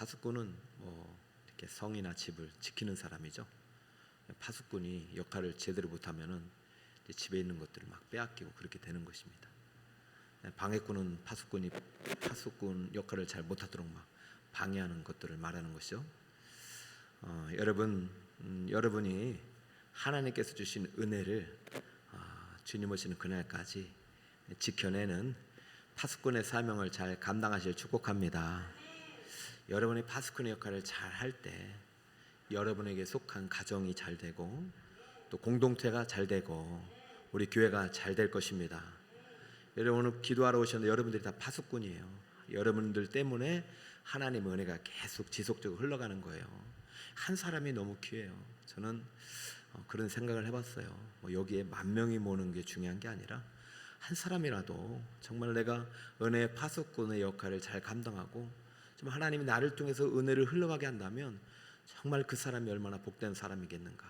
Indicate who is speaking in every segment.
Speaker 1: 파수꾼은 이렇게 성이나 집을 지키는 사람이죠. 파수꾼이 역할을 제대로 못하면은 집에 있는 것들을 막 빼앗기고 그렇게 되는 것입니다. 방해꾼은 파수꾼 역할을 잘 못하도록 막 방해하는 것들을 말하는 것이죠. 여러분이 하나님께서 주신 은혜를 주님 오시는 그날까지 지켜내는 파수꾼의 사명을 잘 감당하시길 축복합니다. 여러분이 파수꾼의 역할을 잘 할 때 여러분에게 속한 가정이 잘 되고 또 공동체가 잘 되고 우리 교회가 잘 될 것입니다. 여러분 기도하러 오셨는데 여러분들이 다 파수꾼이에요. 여러분들 때문에 하나님의 은혜가 계속 지속적으로 흘러가는 거예요. 한 사람이 너무 귀해요. 저는 그런 생각을 해봤어요. 여기에 10,000명이 모는 게 중요한 게 아니라 한 사람이라도 정말 내가 은혜의 파수꾼의 역할을 잘 감당하고 좀 하나님이 나를 통해서 은혜를 흘러가게 한다면 정말 그 사람이 얼마나 복된 사람이겠는가.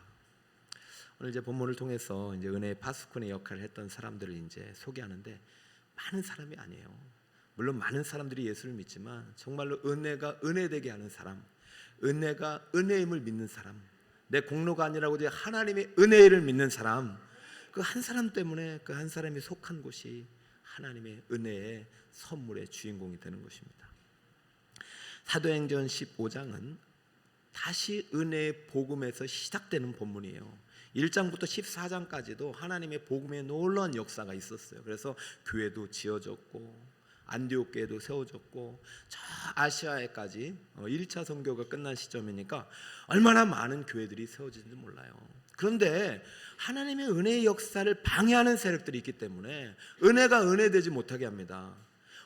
Speaker 1: 오늘 이제 본문을 통해서 이제 은혜의 파수꾼의 역할을 했던 사람들을 이제 소개하는데 많은 사람이 아니에요. 물론 많은 사람들이 예수를 믿지만 정말로 은혜가 은혜되게 하는 사람, 은혜가 은혜임을 믿는 사람, 내 공로가 아니라고 이제 하나님의 은혜를 믿는 사람, 그 한 사람 때문에 그 한 사람이 속한 곳이 하나님의 은혜의 선물의 주인공이 되는 것입니다. 사도행전 15장은 다시 은혜의 복음에서 시작되는 본문이에요. 1장부터 14장까지도 하나님의 복음의 놀라운 역사가 있었어요. 그래서 교회도 지어졌고 안디옥 교회도 세워졌고 저 아시아에까지 1차 선교가 끝난 시점이니까 얼마나 많은 교회들이 세워진지 몰라요. 그런데 하나님의 은혜의 역사를 방해하는 세력들이 있기 때문에 은혜가 은혜되지 못하게 합니다.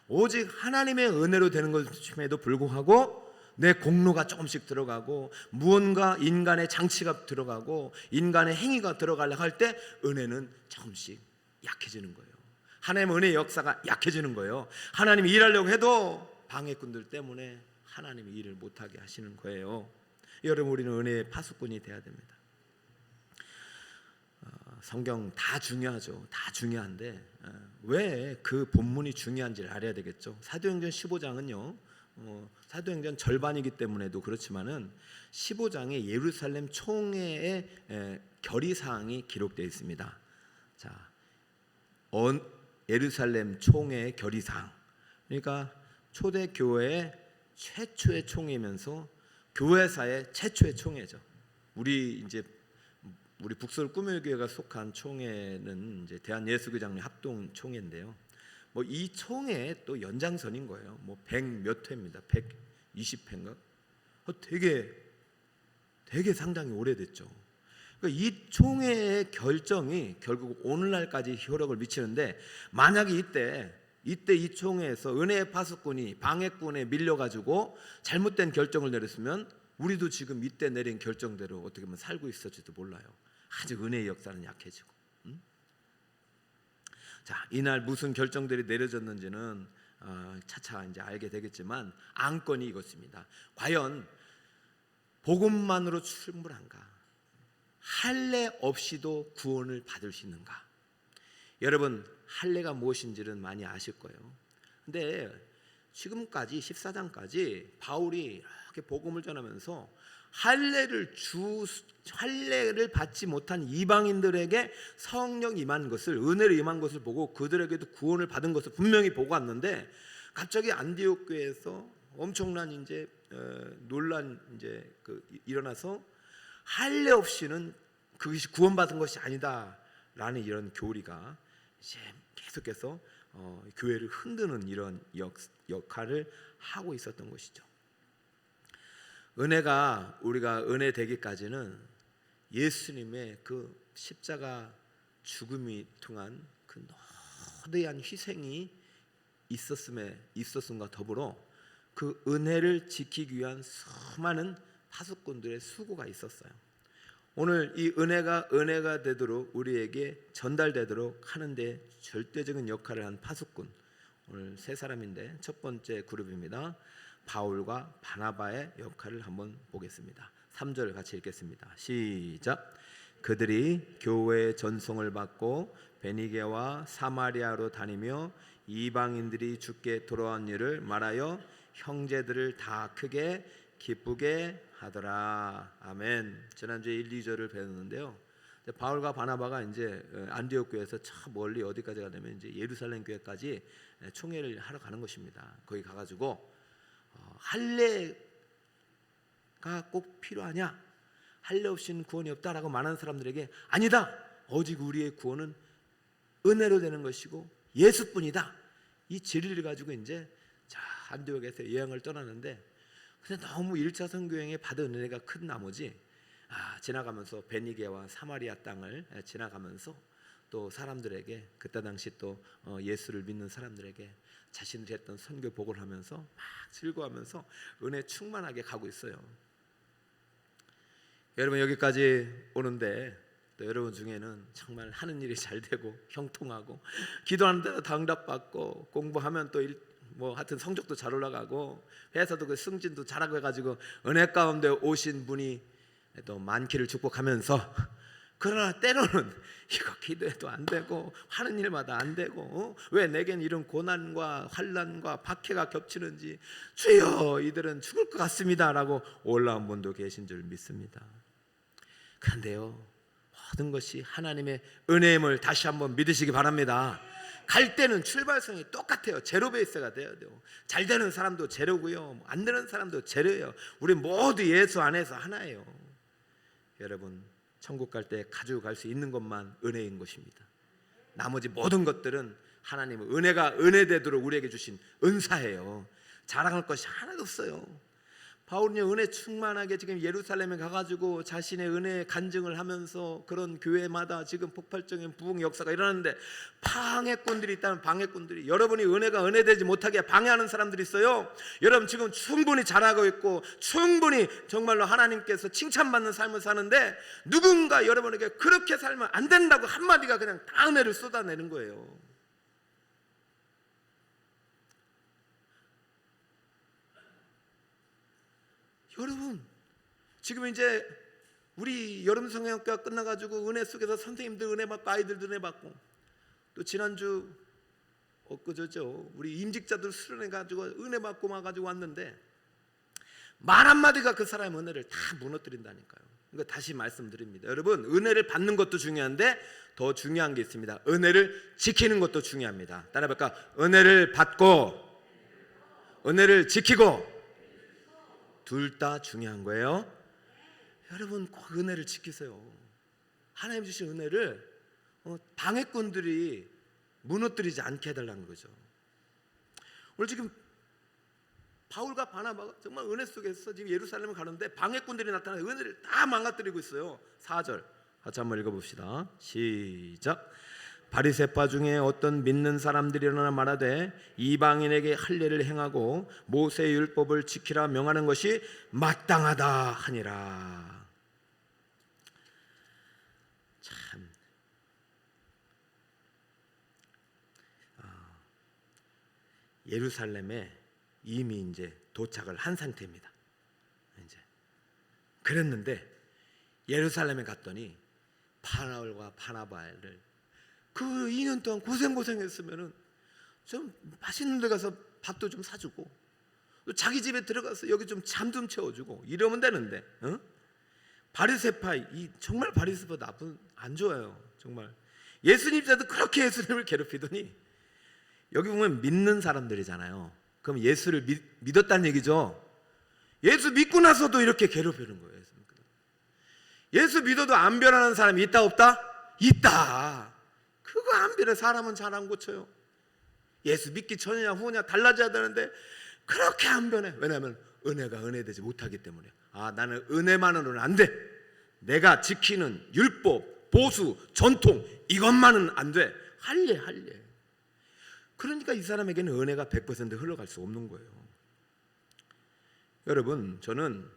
Speaker 1: 오직 하나님의 은혜로 되는 것임에도 불구하고 내 공로가 조금씩 들어가고 무언가 인간의 장치가 들어가고 인간의 행위가 들어가려고 할 때 은혜는 조금씩 약해지는 거예요. 하나님의 은혜의 역사가 약해지는 거예요. 하나님이 일하려고 해도 방해꾼들 때문에 하나님이 일을 못하게 하시는 거예요. 여러분, 우리는 은혜의 파수꾼이 돼야 됩니다. 성경 다 중요하죠. 다 중요한데 왜 그 본문이 중요한지를 알아야 되겠죠. 사도행전 15장은요 사도행전 절반이기 때문에도 그렇지만은 15장에 예루살렘 총회의 결의사항이 기록되어 있습니다. 자, 예루살렘 총회의 결의사항, 그러니까 초대교회의 최초의 총회면서 교회사의 최초의 총회죠. 우리 북서울 꾸밀교회가 속한 총회는 이제 대한예수교장로 합동 총회인데요. 이 총회의 또 연장선인 거예요. 100몇 회입니다. 120회인가? 되게 상당히 오래됐죠. 그러니까 이 총회의 결정이 결국 오늘날까지 효력을 미치는데, 만약에 이때 이 총회에서 은혜의 파수꾼이 방해꾼에 밀려가지고 잘못된 결정을 내렸으면 우리도 지금 이때 내린 결정대로 어떻게 보면 살고 있을지도 몰라요. 아직 은혜의 역사는 약해지고. 자, 이날 무슨 결정들이 내려졌는지는 차차 이제 알게 되겠지만 안건이 이것입니다. 과연 복음만으로 충분한가? 할례 없이도 구원을 받을 수 있는가? 여러분, 할례가 무엇인지는 많이 아실 거예요. 근데 지금까지 14장까지 바울이 이렇게 복음을 전하면서 할례를 받지 못한 이방인들에게 성령 임한 것을, 은혜를 임한 것을 보고 그들에게도 구원을 받은 것을 분명히 보고 왔는데, 갑자기 안디옥 교회에서 엄청난 이제 논란 일어나서 할례 없이는 그것이 구원받은 것이 아니다라는 이런 교리가 이제 계속해서 교회를 흔드는 이런 역할을 하고 있었던 것이죠. 우리가 은혜 되기까지는 예수님의 그 십자가 죽음이 통한 그 거대한 희생이 있었음과 더불어 그 은혜를 지키기 위한 수많은 파수꾼들의 수고가 있었어요. 오늘 이 은혜가 되도록 우리에게 전달되도록 하는데 절대적인 역할을 한 파수꾼, 오늘 세 사람인데 첫 번째 그룹입니다. 바울과 바나바의 역할을 한번 보겠습니다. 3절 같이 읽겠습니다. 시작. 그들이 교회의 전송을 받고 베니게와 사마리아로 다니며 이방인들이 주께 돌아온 일을 말하여 형제들을 다 크게 기쁘게 하더라. 아멘. 지난주에 1, 2절을 배웠는데요. 바울과 바나바가 이제 안디옥 교회에서 저 멀리 어디까지 가냐면 이제 예루살렘 교회까지 총회를 하러 가는 것입니다. 거기 가가지고 할례가 꼭 필요하냐? 할례 없이는 구원이 없다라고 말하는 사람들에게 아니다. 오직 우리의 구원은 은혜로 되는 것이고 예수뿐이다. 이 진리를 가지고 이제 안디옥에서 여행을 떠나는데, 근데 너무 1차 선교행에 받은 은혜가 큰 나머지 지나가면서 베니게와 사마리아 땅을 지나가면서 또 사람들에게, 그때 당시 또 예수를 믿는 사람들에게 자신들이 했던 선교 복을 하면서 막 즐거워하면서 은혜 충만하게 가고 있어요. 여러분, 여기까지 오는데 또 여러분 중에는 정말 하는 일이 잘 되고 형통하고 기도하는 데도 응답받고 공부하면 또 하여튼 성적도 잘 올라가고 회사도 그 승진도 잘하고 해가지고 은혜 가운데 오신 분이 또 많기를 축복하면서, 그러나 때로는 이거 기도해도 안 되고 하는 일마다 안 되고 왜 내겐 이런 고난과 환난과 박해가 겹치는지 주여 이들은 죽을 것 같습니다 라고 올라온 분도 계신 줄 믿습니다. 그런데요, 모든 것이 하나님의 은혜임을 다시 한번 믿으시기 바랍니다. 갈 때는 출발선이 똑같아요. 제로 베이스가 돼야 돼요. 잘 되는 사람도 제로고요, 안 되는 사람도 제로예요. 우리 모두 예수 안에서 하나예요. 여러분, 천국 갈 때 가지고 갈 수 있는 것만 은혜인 것입니다. 나머지 모든 것들은 하나님의 은혜가 은혜되도록 우리에게 주신 은사예요. 자랑할 것이 하나도 없어요. 바울은요, 은혜 충만하게 지금 예루살렘에 가가지고 자신의 은혜 간증을 하면서 그런 교회마다 지금 폭발적인 부흥 역사가 일어나는데, 방해꾼들이 있다면 방해꾼들이, 여러분이 은혜가 은혜되지 못하게 방해하는 사람들이 있어요. 여러분 지금 충분히 잘하고 있고 충분히 정말로 하나님께서 칭찬받는 삶을 사는데, 누군가 여러분에게 그렇게 살면 안 된다고 한마디가 그냥 다 은혜를 쏟아내는 거예요. 여러분, 지금 이제 우리 여름 성형학교가 끝나가지고 은혜 속에서 선생님들 은혜 받고 아이들도 은혜 받고, 또 지난주 엊그저죠, 우리 임직자들 수련해가지고 은혜 받고 와가지고 왔는데 말 한마디가 그 사람의 은혜를 다 무너뜨린다니까요. 그러니까 다시 말씀드립니다. 여러분, 은혜를 받는 것도 중요한데 더 중요한 게 있습니다. 은혜를 지키는 것도 중요합니다. 따라해볼까? 은혜를 받고 은혜를 지키고, 둘 다 중요한 거예요. 여러분, 꼭 은혜를 지키세요. 하나님 주신 은혜를 방해꾼들이 무너뜨리지 않게 해달라는 거죠. 오늘 지금 바울과 바나바가 정말 은혜 속에서 지금 예루살렘을 가는데 방해꾼들이 나타나 은혜를 다 망가뜨리고 있어요. 4절 같이 한번 읽어봅시다. 시작. 바리새파 중에 어떤 믿는 사람들이 일어나 말하되 이방인에게 할례를 행하고 모세의 율법을 지키라 명하는 것이 마땅하다 하니라. 참, 예루살렘에 이미 이제 도착을 한 상태입니다. 이제 그랬는데 예루살렘에 갔더니 바울과 바나바를 그 2년 동안 고생했으면은 좀 맛있는 데 가서 밥도 좀 사주고, 또 자기 집에 들어가서 여기 좀 잠 좀 채워주고 이러면 되는데, 바리새파, 정말 바리새파 나쁜, 안 좋아요. 정말 예수님자도 그렇게 예수님을 괴롭히더니, 여기 보면 믿는 사람들이잖아요. 그럼 예수를 믿었다는 얘기죠. 예수 믿고 나서도 이렇게 괴롭히는 거예요. 예수 믿어도 안 변하는 사람이 있다 없다? 있다. 그거 안 변해. 사람은 잘 안 고쳐요. 예수 믿기 전이냐 후냐 달라져야 되는데 그렇게 안 변해. 왜냐하면 은혜가 은혜되지 못하기 때문에. 나는 은혜만으로는 안 돼. 내가 지키는 율법, 보수, 전통 이것만은 안 돼. 할례. 그러니까 이 사람에게는 은혜가 100% 흘러갈 수 없는 거예요. 여러분, 저는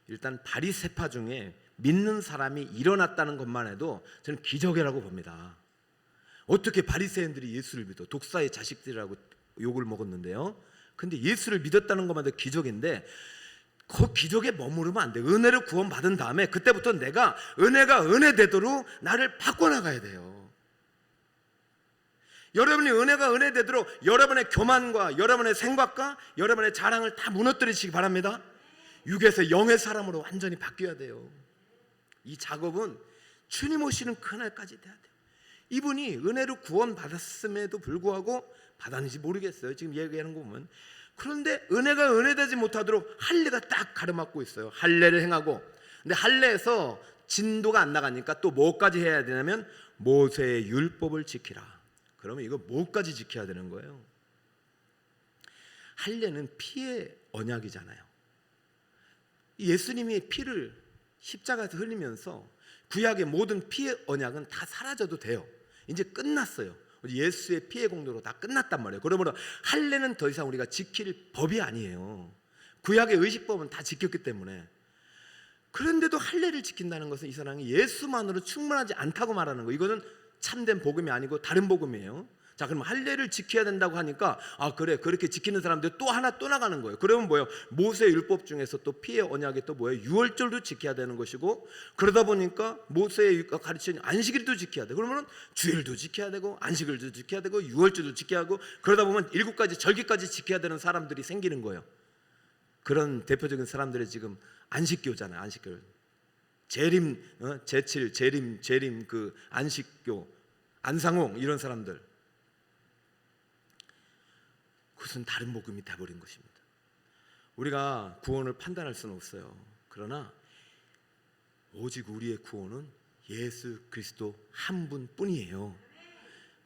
Speaker 1: 일단 바리새파 중에 믿는 사람이 일어났다는 것만 해도 저는 기적이라고 봅니다. 어떻게 바리새인들이 예수를 믿어? 독사의 자식들이라고 욕을 먹었는데요. 근데 예수를 믿었다는 것만 해도 기적인데, 그 기적에 머무르면 안 돼. 은혜를 구원받은 다음에 그때부터 내가 은혜가 은혜되도록 나를 바꿔나가야 돼요. 여러분이 은혜가 은혜되도록 여러분의 교만과 여러분의 생각과 여러분의 자랑을 다 무너뜨리시기 바랍니다. 육에서 영의 사람으로 완전히 바뀌어야 돼요. 이 작업은 주님 오시는 그날까지 돼야 돼요. 이분이 은혜로 구원받았음에도 불구하고 받았는지 모르겠어요. 지금 얘기하는 거 보면. 그런데 은혜가 은혜되지 못하도록 할례가 딱 가로막고 있어요. 할례를 행하고. 근데 할례에서 진도가 안 나가니까 또 뭐까지 해야 되냐면 모세의 율법을 지키라. 그러면 이거 뭐까지 지켜야 되는 거예요? 할례는 피의 언약이잖아요. 예수님이 피를 십자가에서 흘리면서 구약의 모든 피의 언약은 다 사라져도 돼요. 이제 끝났어요. 예수의 피의 공로로 다 끝났단 말이에요. 그러므로 할례는 더 이상 우리가 지킬 법이 아니에요. 구약의 의식법은 다 지켰기 때문에. 그런데도 할례를 지킨다는 것은 이 사람이 예수만으로 충분하지 않다고 말하는 거예요. 이거는 참된 복음이 아니고 다른 복음이에요. 자, 그럼 할례를 지켜야 된다고 하니까 그래, 그렇게 지키는 사람들 또 하나 또 나가는 거예요. 그러면 뭐예요? 모세의 율법 중에서 또 피의 언약이 또 뭐예요? 유월절도 지켜야 되는 것이고, 그러다 보니까 모세의 가르치는 안식일도 지켜야 돼. 그러면 주일도 지켜야 되고 안식일도 지켜야 되고 유월절도 지켜야 하고, 그러다 보면 7가지 절기까지 지켜야 되는 사람들이 생기는 거예요. 그런 대표적인 사람들이 지금 안식교잖아요. 안식교. 재림, 제칠, 재림 그 안식교, 안상홍 이런 사람들. 그것은 다른 복음이 돼버린 것입니다. 우리가 구원을 판단할 수는 없어요. 그러나 오직 우리의 구원은 예수 그리스도 한 분뿐이에요.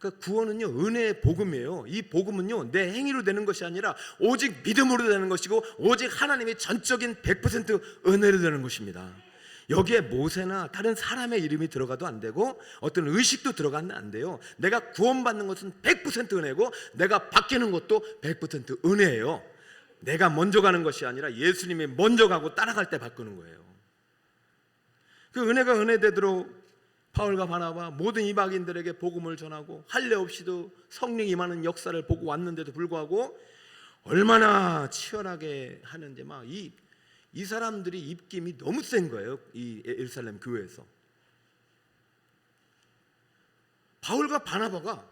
Speaker 1: 그러니까 구원은요, 은혜의 복음이에요. 이 복음은요, 내 행위로 되는 것이 아니라 오직 믿음으로 되는 것이고, 오직 하나님의 전적인 100% 은혜로 되는 것입니다. 여기에 모세나 다른 사람의 이름이 들어가도 안 되고 어떤 의식도 들어가면 안 돼요. 내가 구원받는 것은 100% 은혜고 내가 바뀌는 것도 100% 은혜예요. 내가 먼저 가는 것이 아니라 예수님이 먼저 가고 따라갈 때 바꾸는 거예요. 그 은혜가 은혜되도록 바울과 바나바 모든 이방인들에게 복음을 전하고 할례 없이도 성령 임하는 역사를 보고 왔는데도 불구하고 얼마나 치열하게 하는지 막 이 사람들이 입김이 너무 센 거예요. 이 예루살렘 교회에서. 바울과 바나바가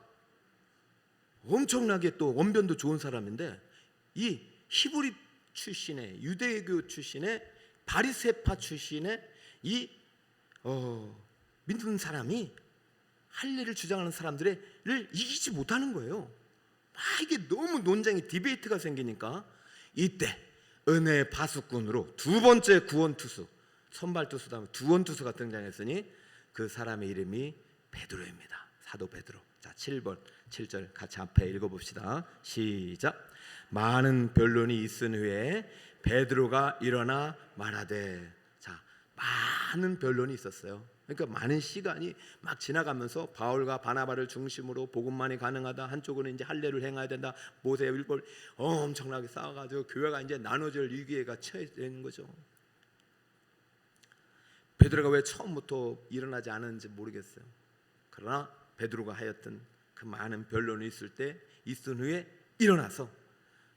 Speaker 1: 엄청나게 또 언변도 좋은 사람인데, 이 히브리 출신의 유대교 출신의 바리새파 출신의 이 믿는 사람이 할례를 주장하는 사람들을 이기지 못하는 거예요. 이게 너무 논쟁이 디베이트가 생기니까 이때 은혜의 파수꾼으로 두 번째 구원투수, 선발투수 다음에 두원투수가 등장했으니 그 사람의 이름이 베드로입니다. 사도 베드로. 자, 7절 같이 앞에 읽어봅시다. 시작. 많은 변론이 있은 후에 베드로가 일어나 말하되. 자, 많은 변론이 있었어요. 그러니까 많은 시간이 막 지나가면서 바울과 바나바를 중심으로 복음만이 가능하다, 한쪽은 이제 할례를 행해야 된다, 모세의 율법을 엄청나게 쌓아가지고 교회가 이제 나눠질 위기가 처해진 거죠. 베드로가 왜 처음부터 일어나지 않았는지 모르겠어요. 그러나 베드로가 하였던 그 많은 변론이 있은 후에 일어나서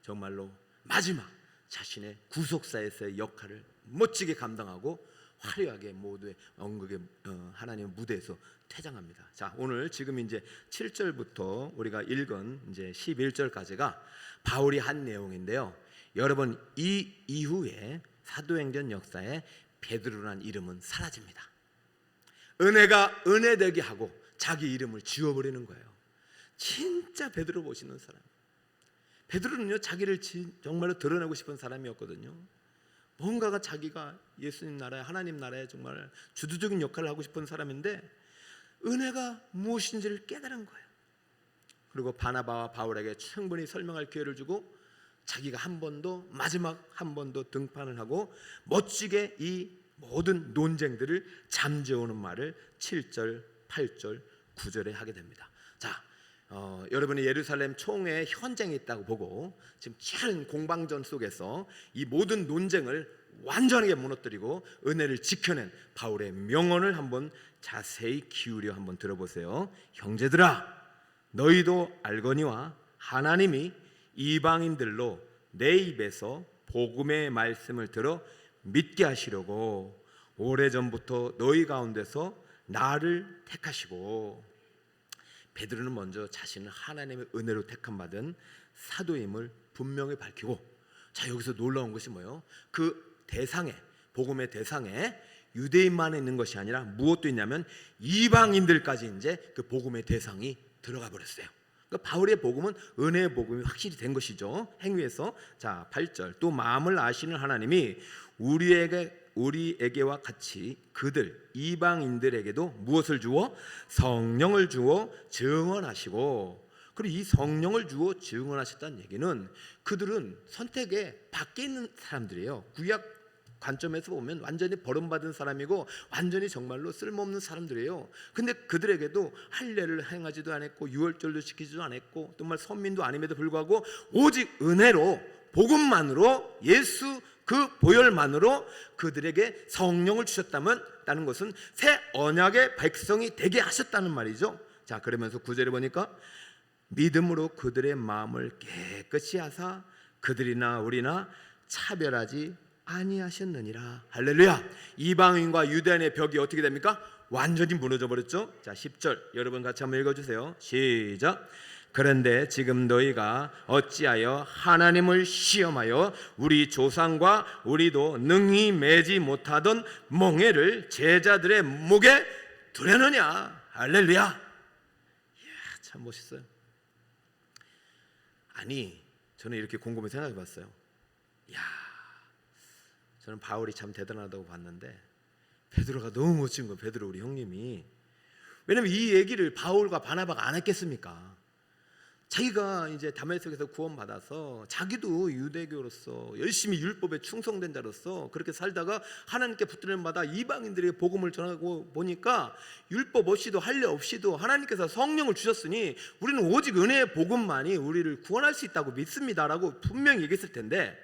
Speaker 1: 정말로 마지막 자신의 구속사에서의 역할을 멋지게 감당하고 화려하게 모두의 언극의 하나님의 무대에서 퇴장합니다. 자, 오늘 지금 이제 7절부터 우리가 읽은 이제 11절까지가 바울이 한 내용인데요. 여러분, 이 이후에 사도행전 역사에 베드로라는 이름은 사라집니다. 은혜가 은혜되게 하고 자기 이름을 지워버리는 거예요. 진짜 베드로 보시는 사람. 베드로는요, 자기를 정말로 드러내고 싶은 사람이었거든요. 뭔가가 자기가 예수님 나라에, 하나님 나라에 정말 주도적인 역할을 하고 싶은 사람인데 은혜가 무엇인지를 깨달은 거예요. 그리고 바나바와 바울에게 충분히 설명할 기회를 주고 자기가 마지막 한 번 더 등판을 하고 멋지게 이 모든 논쟁들을 잠재우는 말을 7절, 8절, 9절에 하게 됩니다. 자, 여러분이 예루살렘 총회에 현장이 있다고 보고 지금 치열한 공방전 속에서 이 모든 논쟁을 완전하게 무너뜨리고 은혜를 지켜낸 바울의 명언을 한번 자세히 기울여 한번 들어보세요. 형제들아, 너희도 알거니와 하나님이 이방인들로 내 입에서 복음의 말씀을 들어 믿게 하시려고 오래전부터 너희 가운데서 나를 택하시고 베드로는 먼저 자신은 하나님의 은혜로 택함 받은 사도임을 분명히 밝히고, 자 여기서 놀라운 것이 뭐예요? 그 대상에, 복음의 대상에 유대인만 있는 것이 아니라 무엇도 있냐면 이방인들까지 이제 그 복음의 대상이 들어가 버렸어요. 그러니까 바울의 복음은 은혜의 복음이 확실히 된 것이죠. 행위에서. 자 8절, 또 마음을 아시는 하나님이 우리에게와 같이 그들 이방인들에게도 무엇을 주어? 성령을 주어 증언하시고. 그리고 이 성령을 주어 증언하셨다는 얘기는 그들은 선택에 밖에 있는 사람들이에요. 구약 관점에서 보면 완전히 버림받은 사람이고 완전히 정말로 쓸모없는 사람들이에요. 근데 그들에게도 할례를 행하지도 않았고 유월절도 지키지도 않았고 정말 선민도 아님에도 불구하고 오직 은혜로, 복음만으로, 예수 그 보혈만으로 그들에게 성령을 주셨다는 것은 새 언약의 백성이 되게 하셨다는 말이죠. 자 그러면서 9절에 보니까 믿음으로 그들의 마음을 깨끗이 하사 그들이나 우리나 차별하지 아니하셨느니라. 할렐루야. 이방인과 유대인의 벽이 어떻게 됩니까? 완전히 무너져 버렸죠. 자 10절 여러분 같이 한번 읽어주세요. 시작. 그런데 지금 너희가 어찌하여 하나님을 시험하여 우리 조상과 우리도 능히 매지 못하던 멍에를 제자들의 목에 두려느냐. 할렐루야. 이야, 참 멋있어요. 아니 저는 이렇게 곰곰이 생각해 봤어요. 야, 저는 바울이 참 대단하다고 봤는데 베드로가 너무 멋진 거예요. 베드로 우리 형님이. 왜냐면 이 얘기를 바울과 바나바가 안 했겠습니까? 자기가 이제 다메섹에서 구원받아서 자기도 유대교로서 열심히 율법에 충성된 자로서 그렇게 살다가 하나님께 붙들림 받아 이방인들에게 복음을 전하고 보니까 율법 없이도 할례 없이도 하나님께서 성령을 주셨으니 우리는 오직 은혜의 복음만이 우리를 구원할 수 있다고 믿습니다라고 분명히 얘기했을 텐데,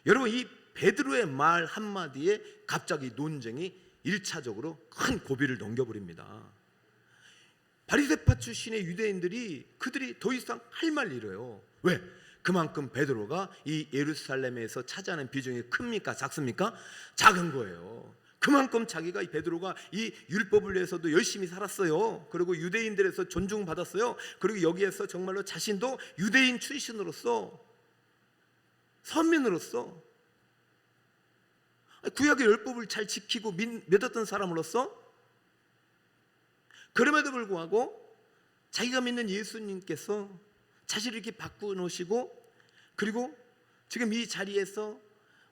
Speaker 1: 여러분 이 베드로의 말 한마디에 갑자기 논쟁이 1차적으로 큰 고비를 넘겨버립니다. 바리새파 출신의 유대인들이 그들이 더 이상 할 말 잃어요. 왜? 그만큼 베드로가 이 예루살렘에서 차지하는 비중이 큽니까? 작습니까? 작은 거예요. 그만큼 자기가 이 베드로가 이 율법을 위해서도 열심히 살았어요. 그리고 유대인들에서 존중받았어요. 그리고 여기에서 정말로 자신도 유대인 출신으로서 선민으로서 구약의 율법을 잘 지키고 믿었던 사람으로서, 그럼에도 불구하고 자기가 믿는 예수님께서 자신을 이렇게 바꾸놓으시고, 그리고 지금 이 자리에서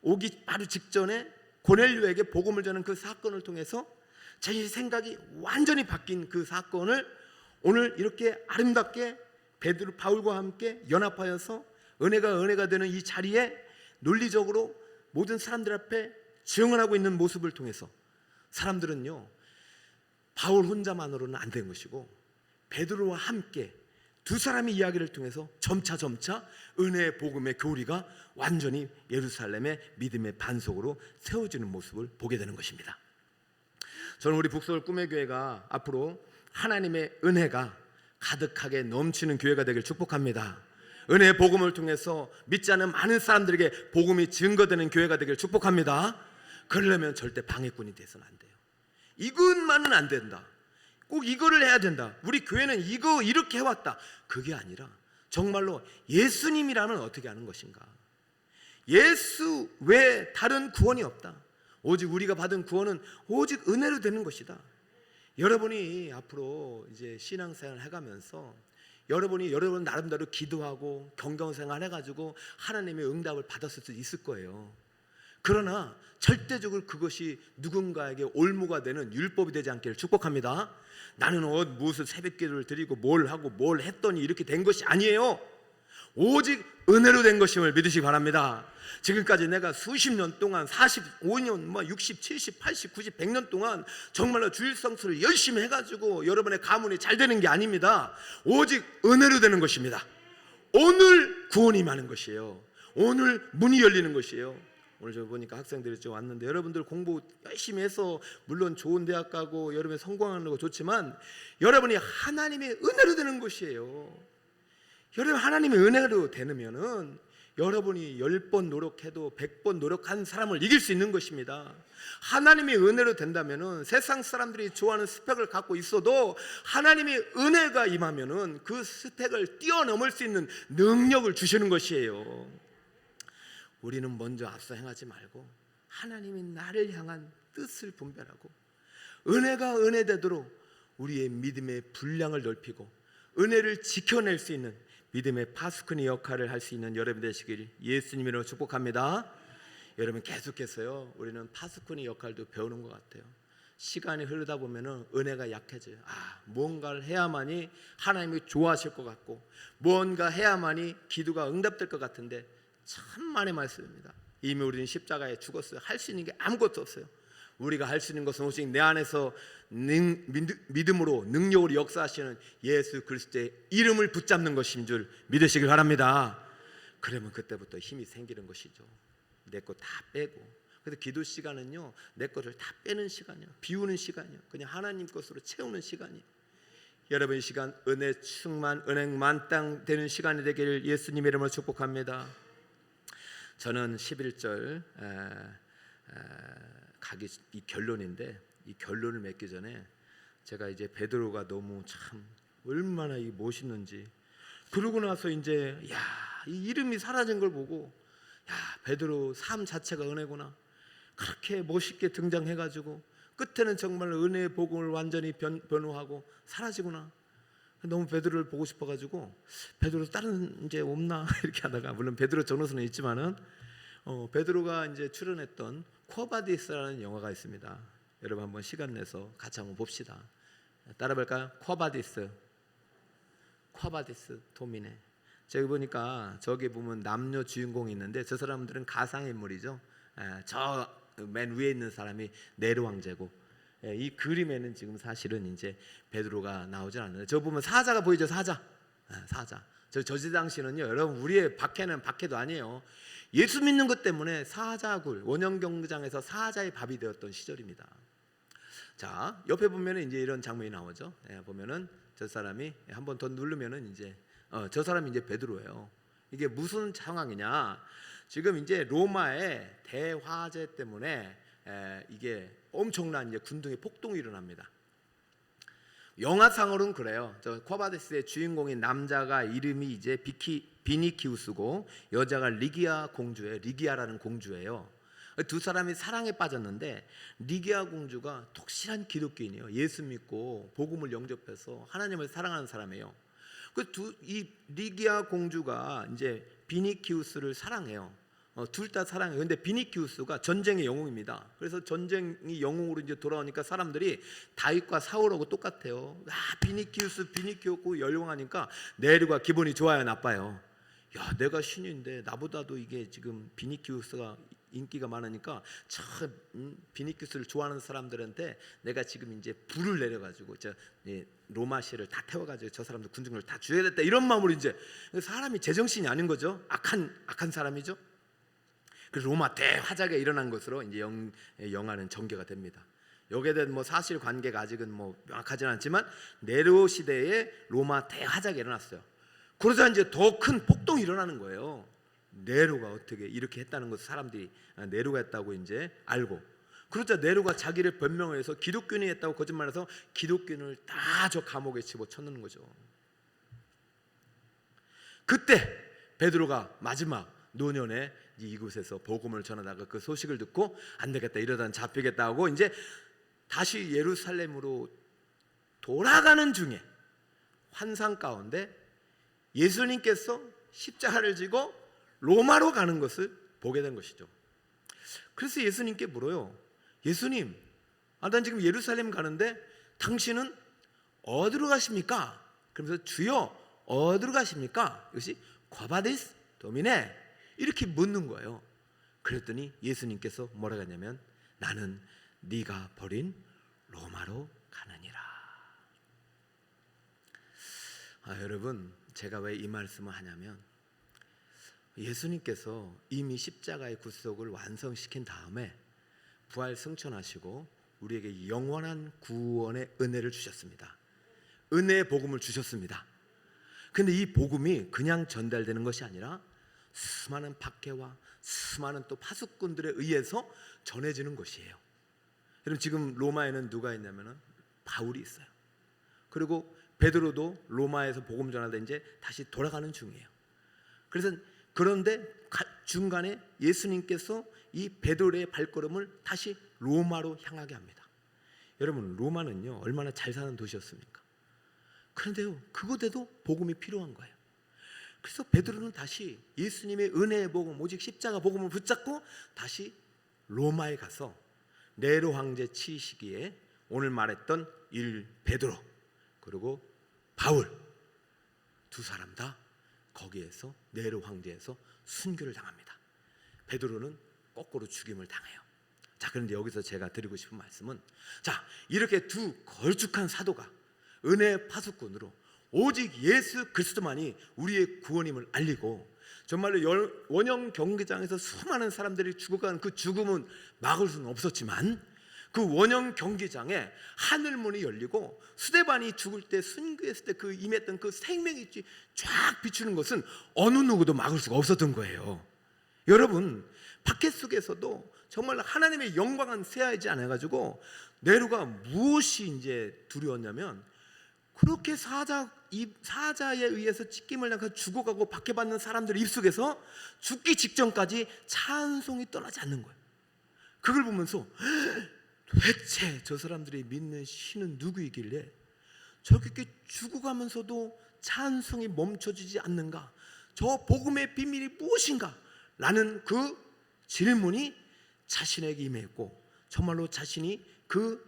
Speaker 1: 오기 바로 직전에 고넬료에게 복음을 전하는 그 사건을 통해서 자신의 생각이 완전히 바뀐 그 사건을 오늘 이렇게 아름답게 베드로 바울과 함께 연합하여서 은혜가 되는 이 자리에 논리적으로 모든 사람들 앞에 증언하고 있는 모습을 통해서 사람들은요, 바울 혼자만으로는 안 된 것이고 베드로와 함께 두 사람의 이야기를 통해서 점차 은혜의 복음의 교리가 완전히 예루살렘의 믿음의 반석으로 세워지는 모습을 보게 되는 것입니다. 저는 우리 북서울 꿈의 교회가 앞으로 하나님의 은혜가 가득하게 넘치는 교회가 되길 축복합니다. 은혜의 복음을 통해서 믿지 않는 많은 사람들에게 복음이 증거되는 교회가 되길 축복합니다. 그러려면 절대 방해꾼이 돼서는 안 돼요. 이것만은 안 된다, 꼭 이거를 해야 된다, 우리 교회는 이거 이렇게 해왔다, 그게 아니라 정말로 예수님이라면 어떻게 하는 것인가, 예수 외에 다른 구원이 없다, 오직 우리가 받은 구원은 오직 은혜로 되는 것이다. 여러분이 앞으로 이제 신앙생활을 해가면서 여러분 나름대로 기도하고 경건생활 해가지고 하나님의 응답을 받았을 수 있을 거예요. 그러나 절대적으로 그것이 누군가에게 올무가 되는 율법이 되지 않기를 축복합니다. 나는 무슨 새벽기도를 드리고 뭘 하고 뭘 했더니 이렇게 된 것이 아니에요. 오직 은혜로 된 것임을 믿으시기 바랍니다. 지금까지 내가 수십 년 동안 45년, 60, 70, 80, 90, 100년 동안 정말로 주일 성수를 열심히 해가지고 여러분의 가문이 잘 되는 게 아닙니다. 오직 은혜로 되는 것입니다. 오늘 구원이 많은 것이에요. 오늘 문이 열리는 것이에요. 오늘 저 보니까 학생들이 좀 왔는데, 여러분들 공부 열심히 해서 물론 좋은 대학 가고 여러분이 성공하는 거 좋지만 여러분이 하나님의 은혜로 되는 것이에요. 여러분 하나님의 은혜로 되면은 여러분이 10번 노력해도 100번 노력한 사람을 이길 수 있는 것입니다. 하나님의 은혜로 된다면은 세상 사람들이 좋아하는 스펙을 갖고 있어도 하나님의 은혜가 임하면은 그 스펙을 뛰어넘을 수 있는 능력을 주시는 것이에요. 우리는 먼저 앞서 행하지 말고 하나님이 나를 향한 뜻을 분별하고 은혜가 은혜되도록 우리의 믿음의 분량을 넓히고 은혜를 지켜낼 수 있는 믿음의 파수꾼의 역할을 할 수 있는 여러분 되시길 예수님으로 축복합니다. 여러분 계속해서요 우리는 파수꾼의 역할도 배우는 것 같아요. 시간이 흐르다 보면은 은혜가 약해져요. 뭔가를 해야만이 하나님이 좋아하실 것 같고 뭔가 해야만이 기도가 응답될 것 같은데 천만의 말씀입니다. 이미 우리는 십자가에 죽었어요. 할 수 있는 게 아무것도 없어요. 우리가 할 수 있는 것은 오직 내 안에서 믿음으로 능력으로 역사하시는 예수 그리스도의 이름을 붙잡는 것인 줄 믿으시길 바랍니다. 그러면 그때부터 힘이 생기는 것이죠. 내 거 다 빼고. 그래서 기도 시간은요 내 거를 다 빼는 시간이에요. 비우는 시간이에요. 그냥 하나님 것으로 채우는 시간이에요. 여러분 이 시간 은혜 충만 은행 만땅 되는 시간이 되기를 예수님의 이름으로 축복합니다. 저는 11절 가기 이 결론인데 이 결론을 맺기 전에 제가 이제 베드로가 너무 참 얼마나 이 멋있는지 그러고 나서 이제 이 이름이 사라진 걸 보고 베드로 삶 자체가 은혜구나 그렇게 멋있게 등장해가지고 끝에는 정말 은혜의 복음을 완전히 변호하고 사라지구나. 너무 베드로를 보고 싶어가지고 베드로 다른 이제 없나 이렇게 하다가 물론 베드로 전후서는 있지만은 베드로가 이제 출연했던 쿼바디스라는 영화가 있습니다. 여러분 한번 시간 내서 같이 한번 봅시다. 따라 볼까요? 쿼바디스 도미네. 저기 보니까 저기 보면 남녀 주인공이 있는데 저 사람들은 가상의 인물이죠. 저 맨 위에 있는 사람이 네로 왕제고 이 그림에는 지금 사실은 이제 베드로가 나오지 않는데 저 보면 사자가 보이죠. 사자. 저 당시는요 여러분 우리의 박해는 박해도 아니에요. 예수 믿는 것 때문에 사자굴 원형경장에서 사자의 밥이 되었던 시절입니다. 자 옆에 보면은 이제 이런 장면이 나오죠. 보면은 저 사람이 한번 더 누르면은 이제 저 사람이 이제 베드로예요. 이게 무슨 상황이냐? 지금 이제 로마의 대화재 때문에 이게 엄청난 이제 군등의 폭동이 일어납니다. 영화상으로는 그래요. 저 쿼바디스의 주인공인 남자가 이름이 이제 비니키우스고 여자가 리기아라는 공주예요. 두 사람이 사랑에 빠졌는데 리기아 공주가 독실한 기독교인이에요. 예수 믿고 복음을 영접해서 하나님을 사랑하는 사람이에요. 이 리기아 공주가 이제 비니키우스를 사랑해요. 둘 다 사랑해요. 근데 비니키우스가 전쟁의 영웅입니다. 그래서 전쟁이 영웅으로 이제 돌아오니까 사람들이 다윗과 사울하고 똑같아요. 비니키우스 열용하니까 네로가 기분이 좋아요, 나빠요? 내가 신인데 나보다도 이게 지금 비니키우스가 인기가 많으니까 참 비니키우스를 좋아하는 사람들한테 내가 지금 이제 불을 내려가지고 로마시를 다 태워가지고 저 사람들 군중을 다 죽여야겠다 이런 마음으로 이제 사람이 제정신이 아닌 거죠. 악한 사람이죠. 그래서 로마 대화재가 일어난 것으로 이제 영화는 전개가 됩니다. 여기에 대한 뭐 사실 관계가 아직은 뭐 명확하지는 않지만 네로 시대에 로마 대화재가 일어났어요. 그러자 이제 더 큰 폭동이 일어나는 거예요. 네로가 어떻게 이렇게 했다는 것을 사람들이 네로가 했다고 이제 알고, 그러자 네로가 자기를 변명해서 기독교인이 했다고 거짓말해서 기독교인을 다 저 감옥에 집어넣는 거죠. 그때 베드로가 마지막 노년에 이곳에서 복음을 전하다가 그 소식을 듣고 안 되겠다, 이러다는 잡히겠다 하고 이제 다시 예루살렘으로 돌아가는 중에 환상 가운데 예수님께서 십자가를 지고 로마로 가는 것을 보게 된 것이죠. 그래서 예수님께 물어요. 예수님, 난 지금 예루살렘 가는데 당신은 어디로 가십니까? 그러면서 주여 어디로 가십니까? 이것이 쿼바디스 도미네 이렇게 묻는 거예요. 그랬더니 예수님께서 뭐라고 했냐면 나는 네가 버린 로마로 가느니라. 여러분, 제가 왜 이 말씀을 하냐면 예수님께서 이미 십자가의 구속을 완성시킨 다음에 부활 승천하시고 우리에게 영원한 구원의 은혜를 주셨습니다. 은혜의 복음을 주셨습니다. 근데 이 복음이 그냥 전달되는 것이 아니라 수많은 박해와 수많은 또 파수꾼들에 의해서 전해지는 것이에요. 여러분, 지금 로마에는 누가 있냐면은 바울이 있어요. 그리고 베드로도 로마에서 복음 전하다 이제 다시 돌아가는 중이에요. 그래서 그런데 중간에 예수님께서 이 베드로의 발걸음을 다시 로마로 향하게 합니다. 여러분, 로마는요 얼마나 잘 사는 도시였습니까? 그런데요 그곳에도 복음이 필요한 거예요. 그래서 베드로는 다시 예수님의 은혜의 복음, 오직 십자가 복음을 붙잡고 다시 로마에 가서 네로 황제 치시기에 오늘 말했던 베드로 그리고 바울 두 사람 다 거기에서 네로 황제에서 순교를 당합니다. 베드로는 거꾸로 죽임을 당해요. 자, 그런데 여기서 제가 드리고 싶은 말씀은, 자, 이렇게 두 걸쭉한 사도가 은혜의 파수꾼으로 오직 예수 그리스도만이 우리의 구원임을 알리고, 정말로 원형 경기장에서 수많은 사람들이 죽어가는 그 죽음은 막을 수는 없었지만, 그 원형 경기장에 하늘문이 열리고 스데반이 죽을 때, 순교했을 때 그 임했던 그 생명이 쫙 비추는 것은 어느 누구도 막을 수가 없었던 거예요. 여러분, 박해 속에서도 정말 하나님의 영광은 쇠하지 않아가지고 네로가 무엇이 이제 두려웠냐면, 그렇게 사자에 의해서 찢김을 당해서 죽어가고 박해받는 사람들의 입속에서 죽기 직전까지 찬송이 떠나지 않는 거예요. 그걸 보면서 도대체 저 사람들이 믿는 신은 누구이길래 저렇게 죽어가면서도 찬송이 멈춰지지 않는가? 저 복음의 비밀이 무엇인가? 라는 그 질문이 자신에게 임했고, 정말로 자신이 그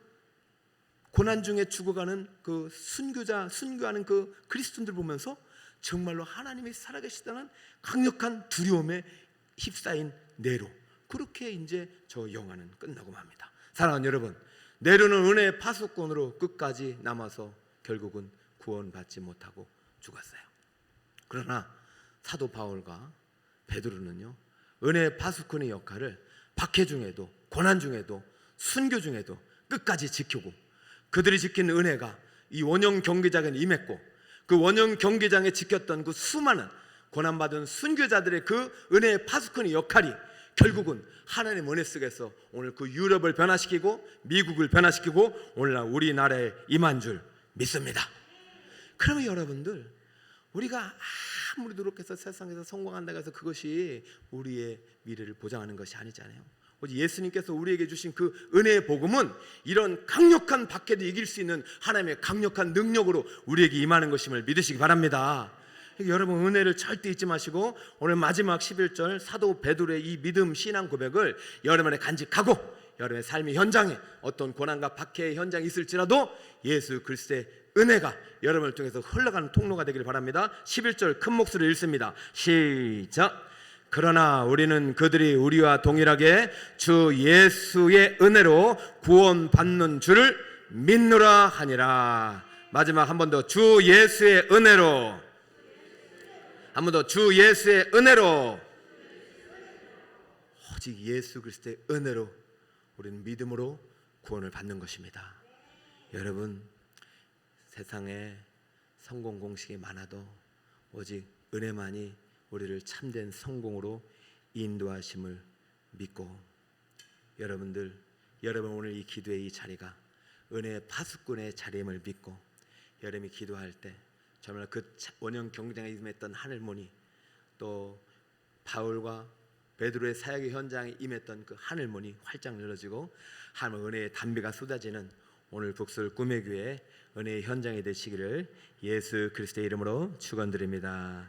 Speaker 1: 고난 중에 죽어가는 그 순교하는 그 그리스도인들 보면서 정말로 하나님이 살아계시다는 강력한 두려움에 휩싸인 네로, 그렇게 이제 저 영화는 끝나고 맙니다. 사랑하는 여러분, 네로는 은혜의 파수꾼으로 끝까지 남아서 결국은 구원받지 못하고 죽었어요. 그러나 사도 바울과 베드로는요 은혜의 파수꾼의 역할을 박해 중에도, 고난 중에도, 순교 중에도 끝까지 지키고, 그들이 지킨 은혜가 이 원형 경기장에 임했고, 그 원형 경기장에 지켰던 그 수많은 고난받은 순교자들의 그 은혜의 파수꾼의 역할이 결국은 하나님 은혜 속에서 오늘 그 유럽을 변화시키고 미국을 변화시키고 오늘날 우리나라에 임한 줄 믿습니다. 그러면 여러분들, 우리가 아무리 노력해서 세상에서 성공한다고 해서 그것이 우리의 미래를 보장하는 것이 아니잖아요. 오직 예수님께서 우리에게 주신 그 은혜의 복음은 이런 강력한 박해도 이길 수 있는 하나님의 강력한 능력으로 우리에게 임하는 것임을 믿으시기 바랍니다. 여러분, 은혜를 절대 잊지 마시고 오늘 마지막 11절 사도 베드로의 이 믿음 신앙 고백을 여러분의 간직하고, 여러분의 삶의 현장에 어떤 고난과 박해의 현장이 있을지라도 예수 그리스도의 은혜가 여러분을 통해서 흘러가는 통로가 되기를 바랍니다. 11절 큰 목소리로 읽습니다. 시작. 그러나 우리는 그들이 우리와 동일하게 주 예수의 은혜로 구원받는 줄을 믿노라 하니라. 마지막 한 번 더, 주 예수의 은혜로. 한 번 더, 주 예수의 은혜로. 오직 예수 그리스도의 은혜로 우리는 믿음으로 구원을 받는 것입니다. 여러분, 세상에 성공 공식이 많아도 오직 은혜만이 우리를 참된 성공으로 인도하심을 믿고, 여러분 오늘 이 기도의 이 자리가 은혜의 파수꾼의 자리임을 믿고, 여러분이 기도할 때 정말 그 원형 경기장에 임했던 하늘문이, 또 바울과 베드로의 사역의 현장에 임했던 그 하늘문이 활짝 열어지고 하나님의 은혜의 담비가 쏟아지는 오늘 북설 꿈의 교회 은혜의 현장이 되시기를 예수 그리스도의 이름으로 축원드립니다.